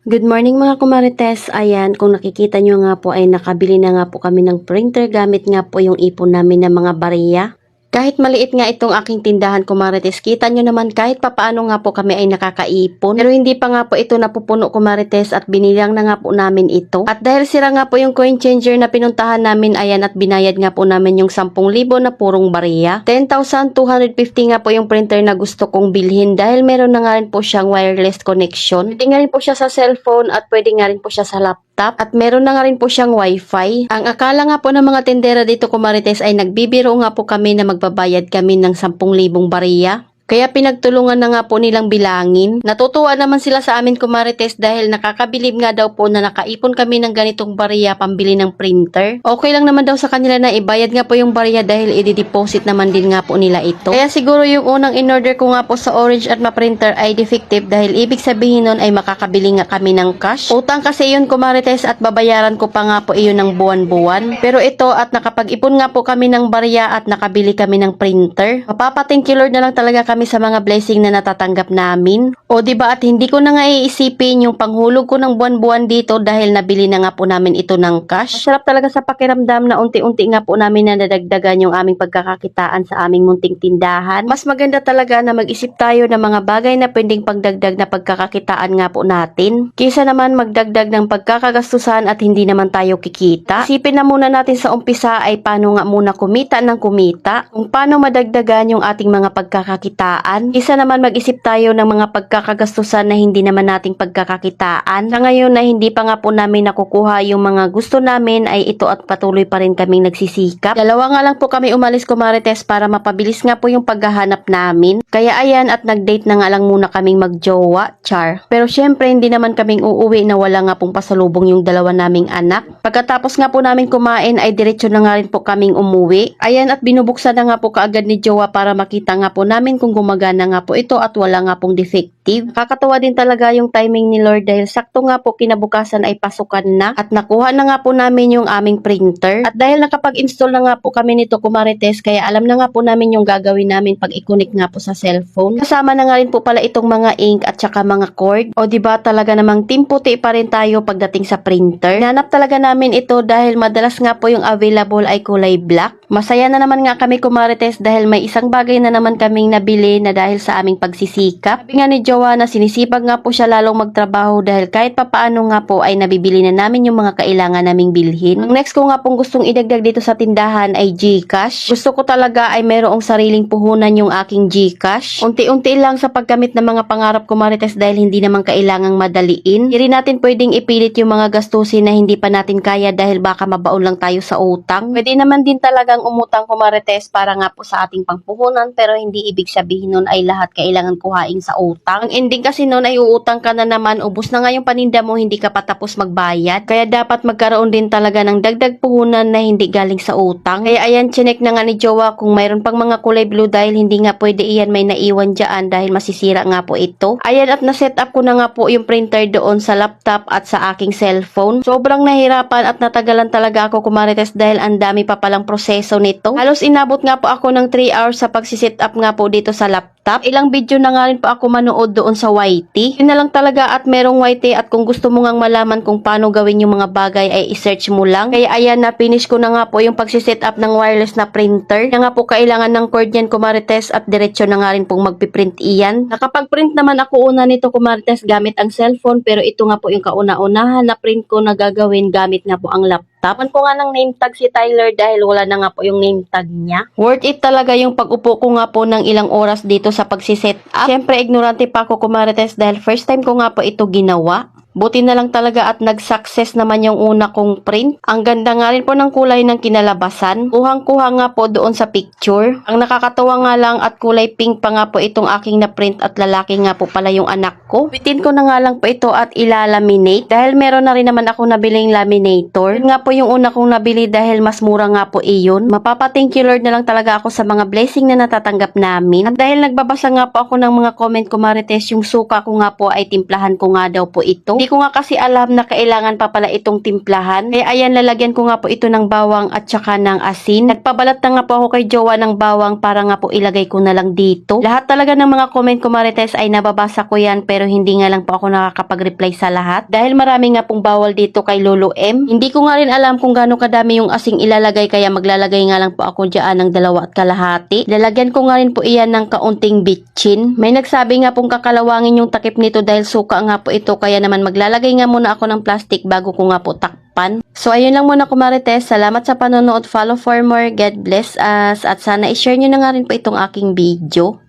Good morning mga kumarites. Ayan, kung nakikita nyo nga po ay nakabili na nga po kami ng printer gamit nga po yung ipon namin ng mga barya. Kahit maliit nga itong aking tindahan kumarites, kita nyo naman kahit papaano nga po kami ay nakakaipon. Pero hindi pa nga po ito napupuno kumarites at binilang na nga po namin ito. At dahil sira nga po yung coin changer na pinuntahan namin, ayan, at binayad nga po namin yung 10,000 na purong barya. 10,250 nga po yung printer na gusto kong bilhin dahil meron na nga rin po siyang wireless connection. Pwede nga rin po siya sa cellphone at pwede nga rin po siya sa laptop. At meron na nga rin po siyang wifi. Ang akala nga po ng mga tindera dito kumarites ay nagbibiro nga po kami na magbabayad kami ng 10,000 barya. Kaya pinagtulungan na nga po nilang bilangin. Natutuwa naman sila sa amin kumarites dahil nakakabilib nga daw po na nakaipon kami ng ganitong barya pambili ng printer. Okay lang naman daw sa kanila na ibayad nga po yung barya dahil i-deposit naman din nga po nila ito. Kaya siguro yung unang in-order ko nga po sa Orange at Ma-Printer ay defective dahil ibig sabihin nun ay makakabili nga kami ng cash. Utang kasi yun kumarites at babayaran ko pa nga po iyon ng buwan-buwan. Pero ito at nakapag-ipon nga po kami ng barya at nakabili kami ng printer. Mapapa-thank you Lord na lang talaga kami sa mga blessing na natatanggap namin. O diba at hindi ko na nga iisipin yung panghulog ko ng buwan-buwan dito dahil nabili na nga po namin ito ng cash. Sarap talaga sa pakiramdam na unti-unti nga po namin nadadagdagan yung aming pagkakakitaan sa aming munting tindahan. Mas maganda talaga na mag-isip tayo ng mga bagay na pwedeng pagdagdag na pagkakakitaan nga po natin. Kaysa naman magdagdag ng pagkakagastusan at hindi naman tayo kikita. Isipin na muna natin sa umpisa ay paano nga muna kumita ng kumita. Kung paano madagdagan yung ating mga pagkakakitaan. Isa naman mag-isip tayo ng mga pagkakagastusan na hindi naman nating pagkakakitaan. Sa ngayon na hindi pa nga po namin nakukuha yung mga gusto namin ay ito at patuloy pa rin kaming nagsisikap. Dalawa nga lang po kami umalis kumarites para mapabilis nga po yung paghahanap namin. Kaya ayan at nag-date na nga lang muna kaming magjowa, char. Pero syempre hindi naman kaming uuwi na wala nga pong pasalubong yung dalawa naming anak. Pagkatapos nga po namin kumain ay diretso na nga rin po kaming umuwi. Ayan at binubuksan na nga po kaagad ni jowa para makita nga po namin kung gumagana nga po ito at wala nga pong defective. Kakatawa din talaga yung timing ni Lord dahil sakto nga po kinabukasan ay pasukan na at nakuha na nga po namin yung aming printer. At dahil nakapag-install na nga po kami nito kumarites kaya alam na nga po namin yung gagawin namin pag i-connect nga po sa cellphone. Kasama na nga rin po pala itong mga ink at saka mga cord. O diba talaga namang team puti pa rin tayo pagdating sa printer. Nanap talaga namin ito dahil madalas nga po yung available ay kulay black. Masaya na naman nga kami kumarites dahil may isang bagay na naman kaming nabili na dahil sa aming pagsisikap. Sabi nga ni Jowa na sinisipag nga po siya lalong magtrabaho dahil kahit papaano nga po ay nabibili na namin yung mga kailangan naming bilhin. Ang next ko nga pong gustong idagdag dito sa tindahan ay GCash. Gusto ko talaga ay mayroong sariling puhunan yung aking GCash. Unti-unti lang sa paggamit ng mga pangarap ko marites dahil hindi naman kailangang madaliin. Hindi rin natin pwedeng ipilit yung mga gastusin na hindi pa natin kaya dahil baka mabaon lang tayo sa utang. Pwede naman din talagang umutang ko marites para nga po sa ating pangpuhunan pero hindi ibig sabihin nun ay lahat kailangan kuhain sa utang. Ang ending kasi nun ay uutang ka na naman, ubos na nga yung paninda mo, hindi ka pa tapos magbayad. Kaya dapat magkaroon din talaga ng dagdag puhunan na hindi galing sa utang. Kaya ayan, chinek na nga ni Jowa kung mayroon pang mga kulay blue dahil hindi nga pwede iyan may naiwan dyan dahil masisira nga po ito. Ayan at na-set up ko na nga po yung printer doon sa laptop at sa aking cellphone. Sobrang nahirapan at natagalan talaga ako kumarites dahil ang dami pa palang proseso nito. Halos inabot nga po ako ng 3 hours sa pagsiset up nga po dito sa laptop. Ilang video na nga rin po ako manood doon sa YT. Yun na lang talaga at merong YT at kung gusto mo ngang malaman kung paano gawin yung mga bagay ay i-search mo lang. Kaya ayan na finish ko na nga po yung pagsiset up ng wireless na printer. Kaya nga po kailangan ng cord yan kumarites at diretsyo na nga rin pong magpiprint iyan. Nakapag-print naman ako una nito kumarites gamit ang cellphone pero ito nga po yung kauna-unahan na print ko na gagawin gamit nga po ang laptop. Tapan ko nga ng name tag si Tyler dahil wala na nga po yung name tag niya. Worth it talaga yung pag-upo ko nga po ng ilang oras dito sa pagsiset up. Siyempre, ignorante pa ako kumarites dahil first time ko nga po ito ginawa. Buti na lang talaga at nag-success naman yung una kong print. Ang ganda nga rin po ng kulay ng kinalabasan. Kuhang-kuha nga po doon sa picture. Ang nakakatawa nga lang at kulay pink pa nga po itong aking na-print at lalaki nga po pala yung anak ko. Bitin ko na nga lang po ito at ilalaminate dahil meron na rin naman ako nabiling laminator. Yun nga po yung una kong nabili dahil mas mura nga po iyon. Mapapa-thank you Lord na lang talaga ako sa mga blessing na natatanggap namin. At dahil nagbabasa nga po ako ng mga comment ko marites, yung suka ko nga po ay timplahan ko nga daw po ito. Hindi ko nga kasi alam na kailangan pa pala itong timplahan. Kaya ayan, lalagyan ko nga po ito ng bawang at saka ng asin. Nagpabalat na nga po ako kay Jowa ng bawang para nga po ilagay ko na lang dito. Lahat talaga ng mga comment ko Marites ay nababasa ko yan, pero hindi nga lang po ako nakakapag-reply sa lahat. Dahil marami nga pong bawal dito kay Lolo M. Hindi ko nga rin alam kung gaano kadami yung asing ilalagay, kaya maglalagay nga lang po ako dyan ng 2.5. Lalagyan ko nga rin po iyan ng kaunting bitchin. May nagsabi nga pong kakalawangin yung takip nito dahil suka nga po ito, kaya naman maglalagay nga muna ako ng plastic bago ko nga po takpan. So ayun lang muna Marites, salamat sa panonood, follow for more, God bless us, at sana i-share nyo na nga rin po itong aking video.